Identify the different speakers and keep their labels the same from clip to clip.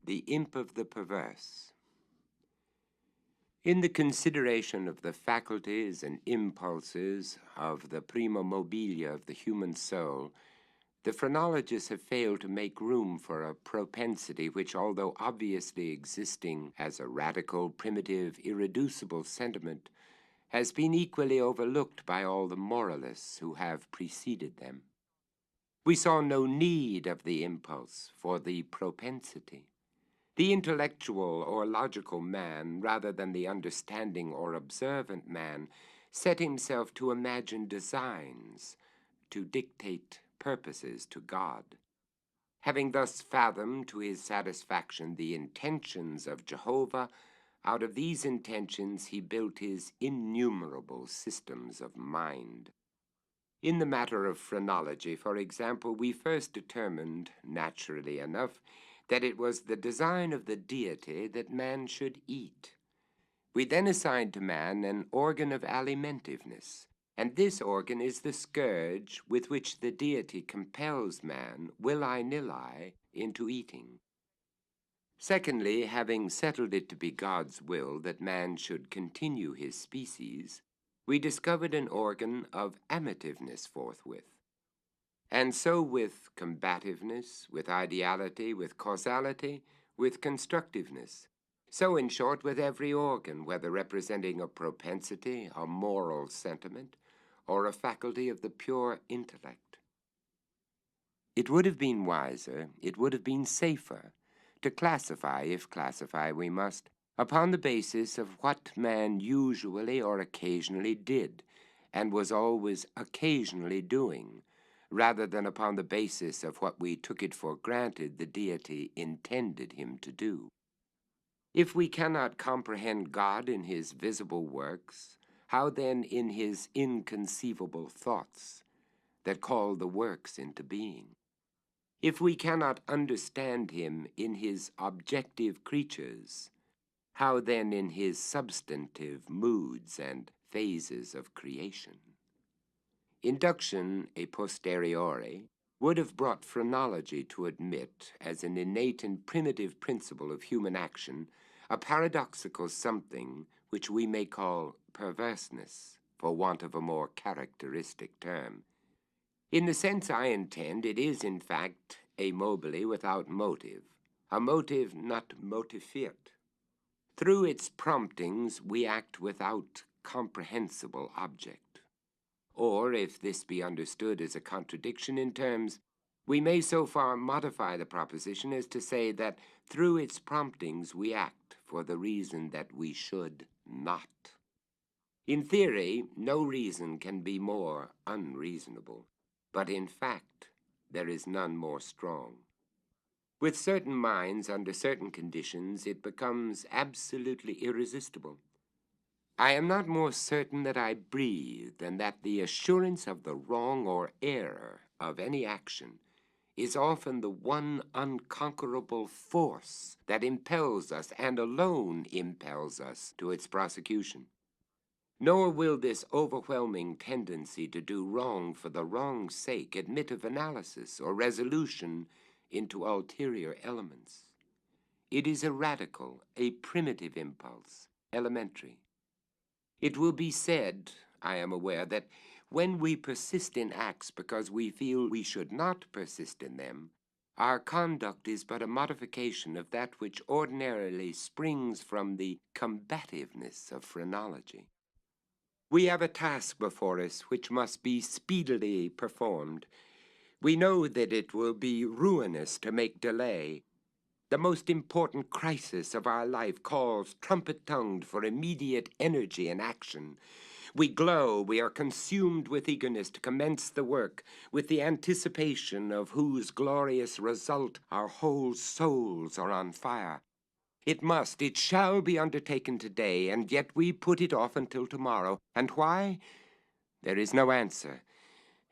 Speaker 1: The Imp of the Perverse. In the consideration of the faculties and impulses of the prima mobilia of the human soul, the phrenologists have failed to make room for a propensity which, although obviously existing as a radical, primitive, irreducible sentiment, has been equally overlooked by all the moralists who have preceded them. We saw no need of the impulse for the propensity. The intellectual or logical man, rather than the understanding or observant man, set himself to imagine designs, to dictate purposes to God. Having thus fathomed to his satisfaction the intentions of Jehovah, out of these intentions he built his innumerable systems of mind. In the matter of phrenology, for example, we first determined, naturally enough, that it was the design of the deity that man should eat. We then assigned to man an organ of alimentiveness, and this organ is the scourge with which the deity compels man, willy-nilly, into eating. Secondly, having settled it to be God's will that man should continue his species, we discovered an organ of amativeness forthwith. And so with combativeness, with ideality, with causality, with constructiveness. So, in short, with every organ, whether representing a propensity, a moral sentiment, or a faculty of the pure intellect. It would have been wiser, it would have been safer, to classify, if classify we must, upon the basis of what man usually or occasionally did, and was always occasionally doing, rather than upon the basis of what we took it for granted the deity intended him to do. If we cannot comprehend God in his visible works, how then in his inconceivable thoughts that call the works into being? If we cannot understand him in his objective creatures, how then in his substantive moods and phases of creation? Induction a posteriori would have brought phrenology to admit, as an innate and primitive principle of human action, a paradoxical something which we may call perverseness, for want of a more characteristic term. In the sense I intend, it is, in fact, a mobile without motive, a motive not motiviert. Through its promptings, we act without comprehensible object. Or, if this be understood as a contradiction in terms, we may so far modify the proposition as to say that through its promptings we act for the reason that we should not. In theory, no reason can be more unreasonable, but in fact, there is none more strong. With certain minds, under certain conditions, it becomes absolutely irresistible. I am not more certain that I breathe than that the assurance of the wrong or error of any action is often the one unconquerable force that impels us and alone impels us to its prosecution. Nor will this overwhelming tendency to do wrong for the wrong's sake admit of analysis or resolution into ulterior elements. It is a radical, a primitive impulse, elementary. It will be said, I am aware, that when we persist in acts because we feel we should not persist in them, our conduct is but a modification of that which ordinarily springs from the combativeness of phrenology. We have a task before us which must be speedily performed. We know that it will be ruinous to make delay. The most important crisis of our life calls trumpet-tongued for immediate energy and action. We glow, we are consumed with eagerness to commence the work, with the anticipation of whose glorious result our whole souls are on fire. It shall be undertaken today, and yet we put it off until tomorrow. And why? There is no answer,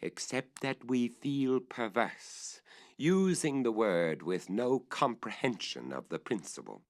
Speaker 1: except that we feel perverse, using the word with no comprehension of the principle.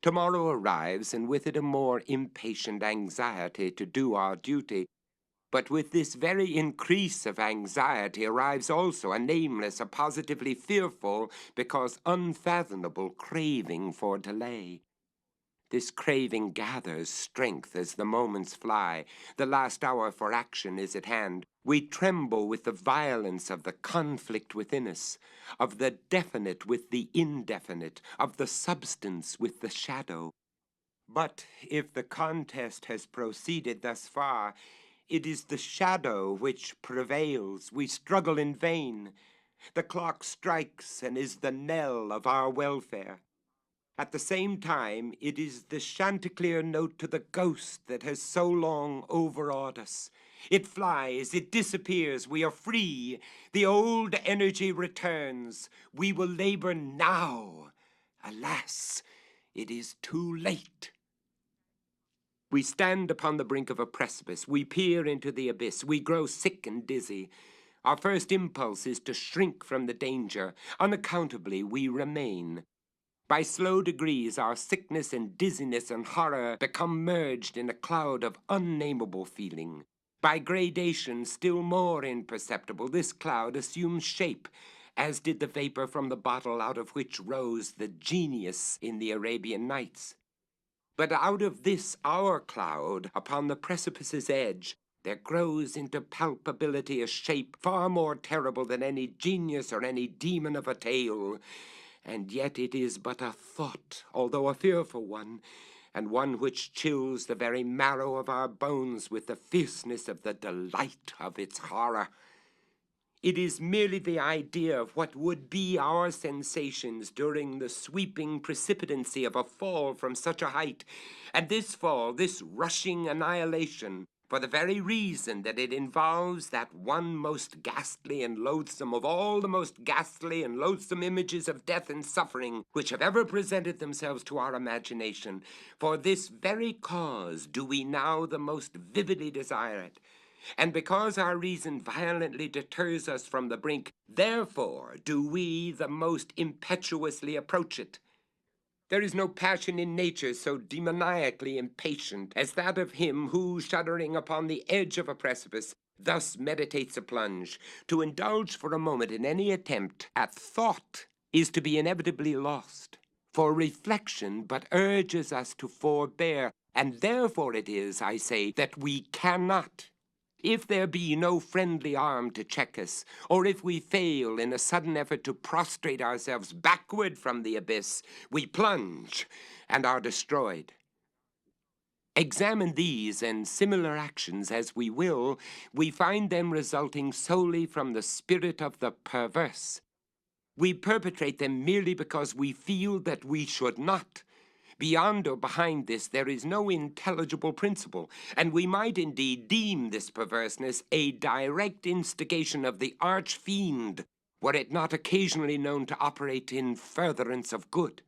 Speaker 1: Tomorrow arrives, and with it a more impatient anxiety to do our duty, But with this very increase of anxiety arrives also a nameless, a positively fearful, because unfathomable craving for delay. This craving gathers strength as the moments fly. The last hour for action is at hand. We tremble with the violence of the conflict within us, of the definite with the indefinite, of the substance with the shadow. But if the contest has proceeded thus far, it is the shadow which prevails. We struggle in vain. The clock strikes and is the knell of our welfare. At the same time, it is the chanticleer note to the ghost that has so long overawed us. It flies, it disappears, we are free. The old energy returns. We will labor now. Alas, it is too late. We stand upon the brink of a precipice. We peer into the abyss. We grow sick and dizzy. Our first impulse is to shrink from the danger. Unaccountably, we remain. By slow degrees, our sickness and dizziness and horror become merged in a cloud of unnameable feeling. By gradation, still more imperceptible, this cloud assumes shape, as did the vapor from the bottle out of which rose the genius in the Arabian Nights. But out of this our cloud, upon the precipice's edge, there grows into palpability a shape far more terrible than any genius or any demon of a tale. And yet it is but a thought, although a fearful one, and one which chills the very marrow of our bones with the fierceness of the delight of its horror. It is merely the idea of what would be our sensations during the sweeping precipitancy of a fall from such a height. And this fall, this rushing annihilation, for the very reason that it involves that one most ghastly and loathsome of all the most ghastly and loathsome images of death and suffering which have ever presented themselves to our imagination. For this very cause do we now the most vividly desire it. And because our reason violently deters us from the brink, therefore do we the most impetuously approach it. There is no passion in nature so demoniacally impatient as that of him who, shuddering upon the edge of a precipice, thus meditates a plunge. To indulge for a moment in any attempt at thought is to be inevitably lost. For reflection but urges us to forbear, and therefore it is, I say, that we cannot. If there be no friendly arm to check us, or if we fail in a sudden effort to prostrate ourselves backward from the abyss, we plunge and are destroyed. Examine these and similar actions as we will, we find them resulting solely from the spirit of the perverse. We perpetrate them merely because we feel that we should not. Beyond or behind this, there is no intelligible principle, and we might indeed deem this perverseness a direct instigation of the arch-fiend, were it not occasionally known to operate in furtherance of good.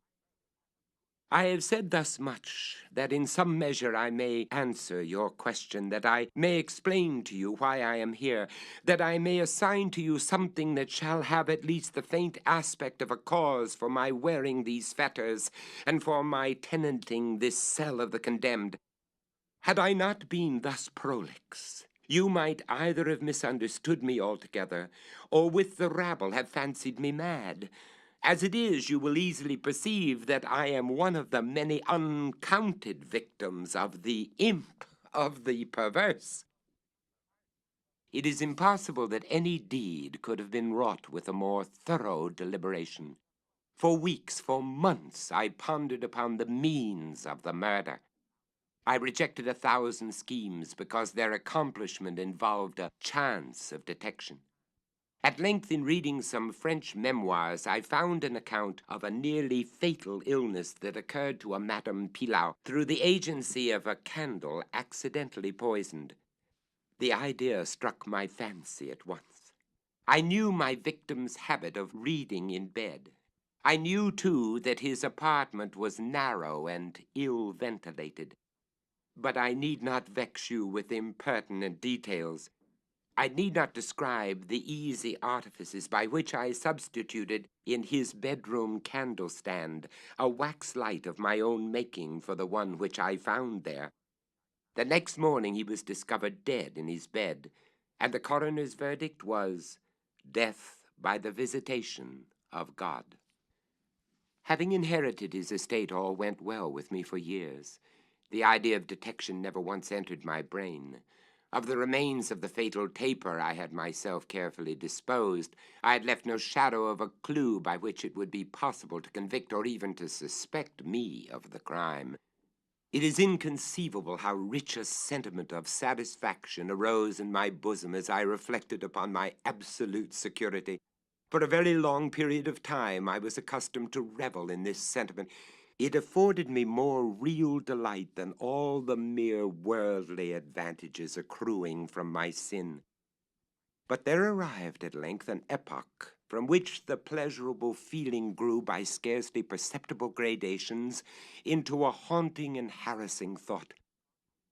Speaker 1: I have said thus much, that in some measure I may answer your question, that I may explain to you why I am here, that I may assign to you something that shall have at least the faint aspect of a cause for my wearing these fetters, and for my tenanting this cell of the condemned. Had I not been thus prolix, you might either have misunderstood me altogether, or with the rabble have fancied me mad. As it is, you will easily perceive that I am one of the many uncounted victims of the imp of the perverse. It is impossible that any deed could have been wrought with a more thorough deliberation. For weeks, for months, I pondered upon the means of the murder. I rejected 1,000 schemes because their accomplishment involved a chance of detection. At length, in reading some French memoirs, I found an account of a nearly fatal illness that occurred to a Madame Pilau through the agency of a candle accidentally poisoned. The idea struck my fancy at once. I knew my victim's habit of reading in bed. I knew, too, that his apartment was narrow and ill ventilated. But I need not vex you with impertinent details. I need not describe the easy artifices by which I substituted in his bedroom candle-stand a wax light of my own making for the one which I found there. The next morning he was discovered dead in his bed, and the coroner's verdict was death by the visitation of God. Having inherited his estate, all went well with me for years. The idea of detection never once entered my brain. Of the remains of the fatal taper I had myself carefully disposed, I had left no shadow of a clue by which it would be possible to convict or even to suspect me of the crime. It is inconceivable how rich a sentiment of satisfaction arose in my bosom as I reflected upon my absolute security. For a very long period of time I was accustomed to revel in this sentiment. It afforded me more real delight than all the mere worldly advantages accruing from my sin. But there arrived at length an epoch from which the pleasurable feeling grew by scarcely perceptible gradations into a haunting and harassing thought.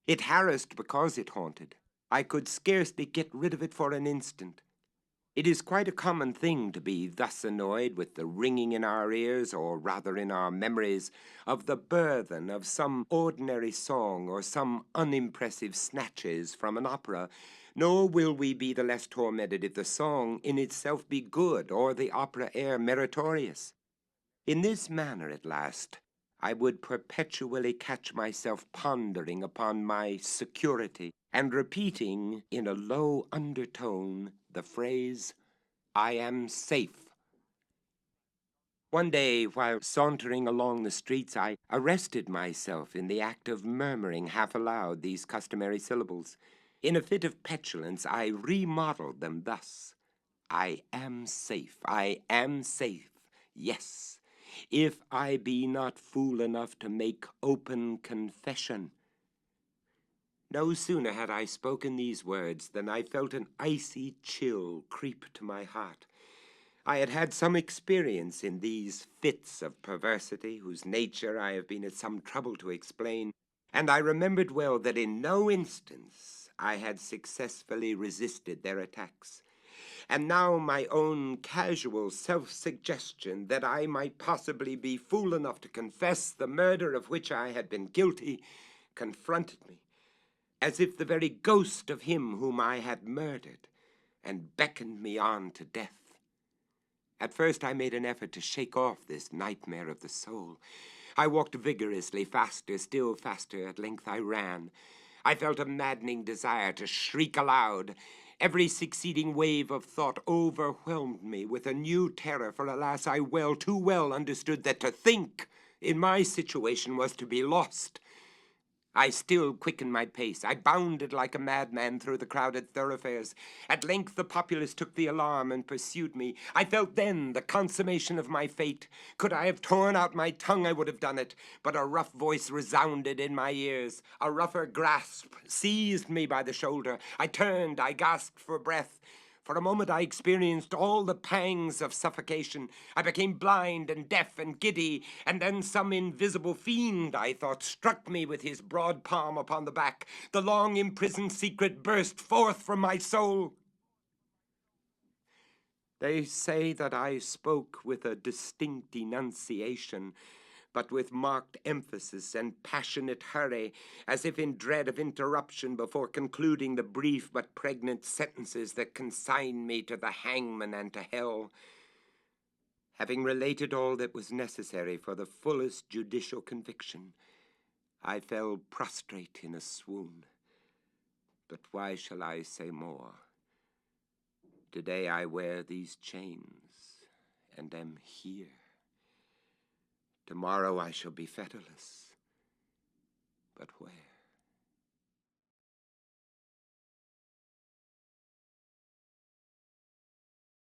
Speaker 1: It harassed because it haunted. I could scarcely get rid of it for an instant. It is quite a common thing to be thus annoyed with the ringing in our ears, or rather in our memories, of the burthen of some ordinary song or some unimpressive snatches from an opera, nor will we be the less tormented if the song in itself be good or the opera air meritorious. In this manner, at last, I would perpetually catch myself pondering upon my security and repeating in a low undertone the phrase, "I am safe." One day, while sauntering along the streets, I arrested myself in the act of murmuring half aloud these customary syllables. In a fit of petulance, I remodeled them thus: "I am safe, I am safe, yes, if I be not fool enough to make open confession." No sooner had I spoken these words than I felt an icy chill creep to my heart. I had had some experience in these fits of perversity, whose nature I have been at some trouble to explain, and I remembered well that in no instance I had successfully resisted their attacks. And now my own casual self-suggestion that I might possibly be fool enough to confess the murder of which I had been guilty confronted me, as if the very ghost of him whom I had murdered, and beckoned me on to death. At first I made an effort to shake off this nightmare of the soul. I walked vigorously, faster, still faster. At length I ran. I felt a maddening desire to shriek aloud. Every succeeding wave of thought overwhelmed me with a new terror, for alas, I too well understood that to think in my situation was to be lost. I still quickened my pace. I bounded like a madman through the crowded thoroughfares. At length the populace took the alarm and pursued me. I felt then the consummation of my fate. Could I have torn out my tongue, I would have done it, but a rough voice resounded in my ears. A rougher grasp seized me by the shoulder. I turned, I gasped for breath. For a moment I experienced all the pangs of suffocation. I became blind and deaf and giddy, and then some invisible fiend, I thought, struck me with his broad palm upon the back. The long imprisoned secret burst forth from my soul. They say that I spoke with a distinct enunciation, but with marked emphasis and passionate hurry, as if in dread of interruption before concluding the brief but pregnant sentences that consign me to the hangman and to hell. Having related all that was necessary for the fullest judicial conviction, I fell prostrate in a swoon. But why shall I say more? Today I wear these chains and am here. Tomorrow I shall be fetterless. But where?